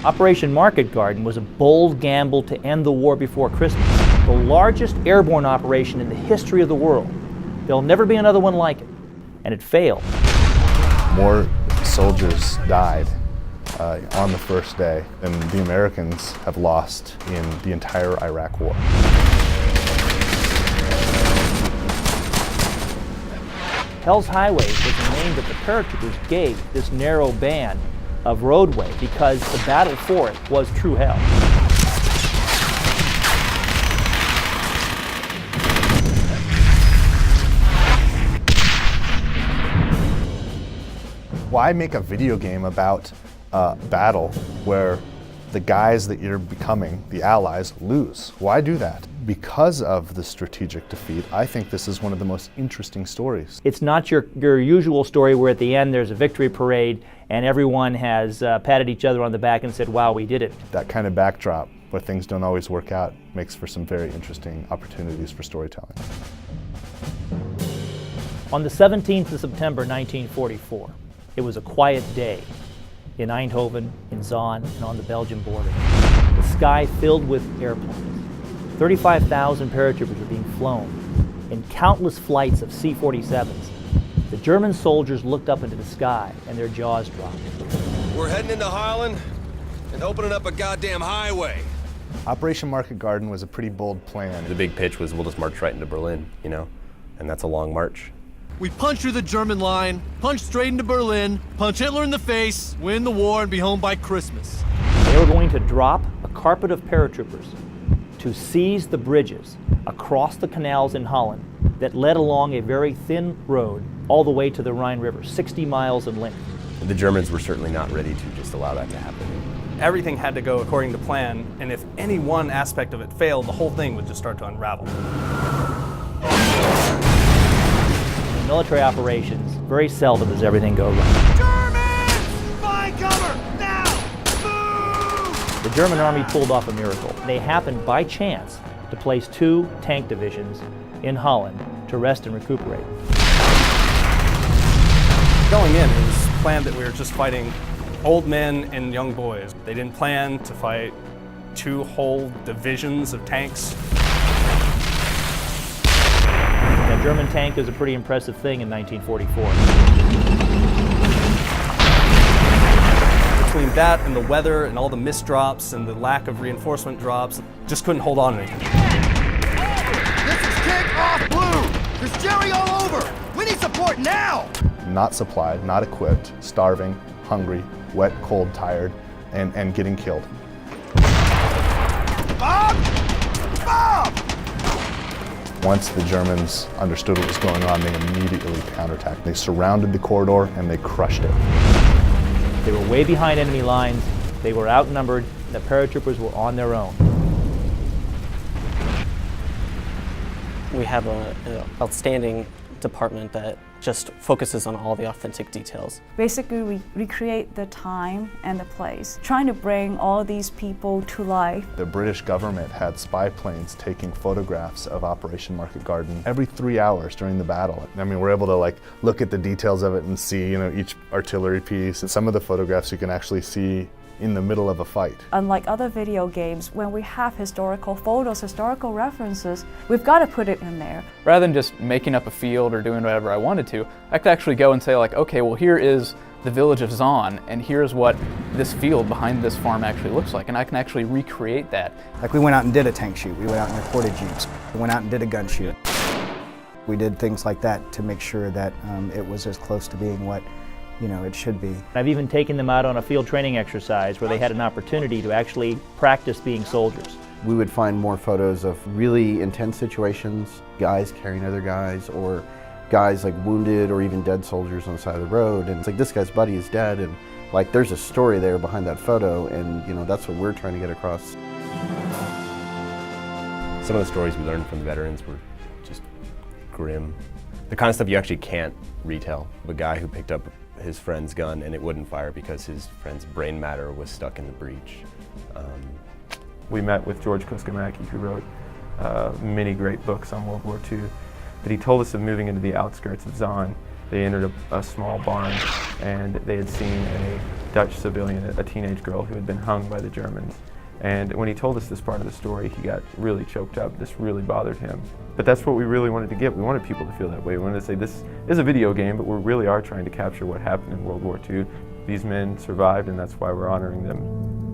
Operation Market Garden was a bold gamble to end the war before Christmas, the largest airborne operation in the history of the world. There'll never be another one like it, and it failed. More soldiers died on the first day than the Americans have lost in the entire Iraq War. Hell's Highway was the name that the paratroopers gave this narrow band of roadway because the battle for it was true hell. Why make a video game about a battle where the guys that you're becoming, the allies, lose? Why do that? Because of the strategic defeat, I think this is one of the most interesting stories. It's not your usual story where at the end there's a victory parade and everyone has patted each other on the back and said, wow, we did it. That kind of backdrop where things don't always work out makes for some very interesting opportunities for storytelling. On the 17th of September 1944, it was a quiet day in Eindhoven, in Zaan, and on the Belgian border. The sky filled with airplanes. 35,000 paratroopers were being flown in countless flights of C-47s. The German soldiers looked up into the sky and their jaws dropped. We're heading into Holland and opening up a goddamn highway. Operation Market Garden was a pretty bold plan. The big pitch was we'll just march right into Berlin, you know, and that's a long march. We punch through the German line, punch straight into Berlin, punch Hitler in the face, win the war, and be home by Christmas. They were going to drop a carpet of paratroopers to seize the bridges across the canals in Holland that led along a very thin road all the way to the Rhine River, 60 miles in length. The Germans were certainly not ready to just allow that to happen. Everything had to go according to plan, and if any one aspect of it failed, the whole thing would just start to unravel. In military operations, very seldom does everything go right. Germans! Find cover! Now! Move! The German army pulled off a miracle. They happened by chance to place 2 tank divisions in Holland to rest and recuperate. Going in, it was planned that we were just fighting old men and young boys. They didn't plan to fight 2 whole divisions of tanks. A German tank is a pretty impressive thing in 1944. Between that and the weather and all the mist drops and the lack of reinforcement drops, just couldn't hold on to anything. This is Kick Off Blue! There's Jerry all over! We need support now! Not supplied, not equipped, starving, hungry, wet, cold, tired, and getting killed. Bob! Bob! Once the Germans understood what was going on, they immediately counterattacked. They surrounded the corridor and they crushed it. They were way behind enemy lines, they were outnumbered, the paratroopers were on their own. We have an outstanding department that just focuses on all the authentic details. Basically, we recreate the time and the place, trying to bring all these people to life. The British government had spy planes taking photographs of Operation Market Garden every 3 hours during the battle. I mean, we're able to look at the details of it and see, each artillery piece. And some of the photographs you can actually see in the middle of a fight. Unlike other video games, when we have historical photos, historical references, we've got to put it in there. Rather than just making up a field or doing whatever I wanted to, I could actually go and say okay, well here is the village of Zaan, and here's what this field behind this farm actually looks like, and I can actually recreate that. We went out and did a tank shoot, we went out and recorded jeeps, we went out and did a gun shoot. We did things like that to make sure that it was as close to being what it should be. I've even taken them out on a field training exercise where they had an opportunity to actually practice being soldiers. We would find more photos of really intense situations, guys carrying other guys, or guys wounded or even dead soldiers on the side of the road. And it's this guy's buddy is dead, and there's a story there behind that photo, and that's what we're trying to get across. Some of the stories we learned from the veterans were just grim. The kind of stuff you actually can't retell. The guy who picked up his friend's gun and it wouldn't fire because his friend's brain matter was stuck in the breech. We met with George Kuskamaki, who wrote many great books on World War II, but he told us of moving into the outskirts of Zaan. They entered a small barn and they had seen a Dutch civilian, a teenage girl who had been hung by the Germans. And when he told us this part of the story, he got really choked up. This really bothered him. But that's what we really wanted to get. We wanted people to feel that way. We wanted to say this is a video game, but we really are trying to capture what happened in World War II. These men survived, and that's why we're honoring them.